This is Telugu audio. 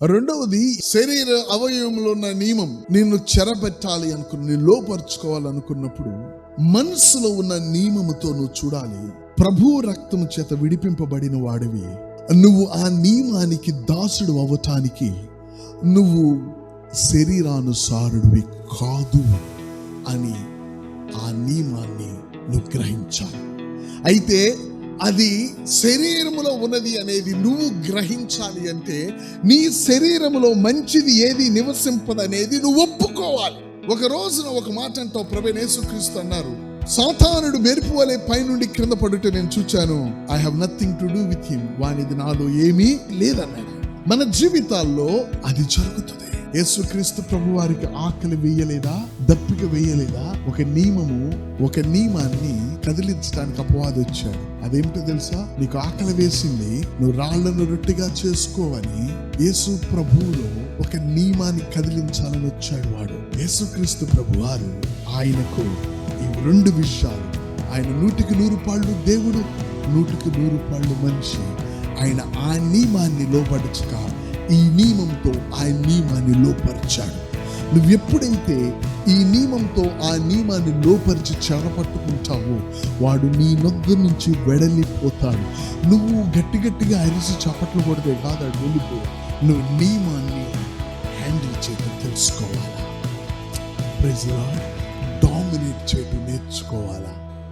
రెండవది, శరీర అవయవంలో ఉన్న నియమం. నిన్ను చెరబెట్టాలి నీ లోపరుచుకోవాలనుకున్నప్పుడు మనసులో ఉన్న నియమముతో నువ్వు చూడాలి. ప్రభు రక్తము చేత విడిపింపబడిన వాడివి. నువ్వు ఆ నియమానికి దాసుడు అవ్వటానికి నువ్వు శరీరానుసారుడివి కాదు అని ఆ నియమాన్ని నువ్వు గ్రహించాలి. అయితే అది శరీరములో ఉన్నది అనేది నువ్వు గ్రహించాలి అంటే నీ శరీరములో మంచిది ఏది నివసింపదనేది నువ్వు ఒప్పుకోవాలి. ఒక రోజున ఒక మాట అంటావు, ప్రభువైన యేసుక్రీస్తు అన్నారు, సాతానుడు మెరుపు వలె పైనుండి క్రింద పడుట నేను చూచాను, I have nothing to do with him, వానిది నాలో ఏమీ లేదన్నాడు. మన జీవితాల్లో అది జరుగుతుంది. యేసుక్రీస్తు ప్రభు వారికి ఆకలి వేయలేదా, దప్పిక వేయలేదా? ఒక నియమాన్ని కదిలించడానికి అపవాది వచ్చాడు. అదేమిటో తెలుసా? నీకు ఆకలి వేసింది, నువ్వు రాళ్లను రొట్టెగా చేసుకోవని యేసు ప్రభువులో ఒక నియమాన్ని కదిలించాలని వచ్చాడు వాడు. యేసుక్రీస్తు ప్రభు వారు ఆయనకు ఈ రెండు విషయాలు, ఆయన 100కి 100 దేవుడు, 100కి 100 మనిషి. ఆయన ఆ నియమాన్ని లోపరచక ఈ నియమంతో ఆ నియమాన్ని లోపరిచాడు. నువ్వు ఎప్పుడైతే ఈ నియమంతో ఆ నియమాన్ని లోపరిచి చెరపట్టుకుంటావో వాడు నీ నొద్ద నుంచి వెడలిపోతాడు. నువ్వు గట్టిగా అరిసి చప్పట్లు కొడితే కాదు, అది వెళ్ళిపోయాడు. నువ్వు నియమాన్ని హ్యాండిల్ చేయడం తెలుసుకోవాలా, డామినేట్ చేయడం నేర్చుకోవాలా.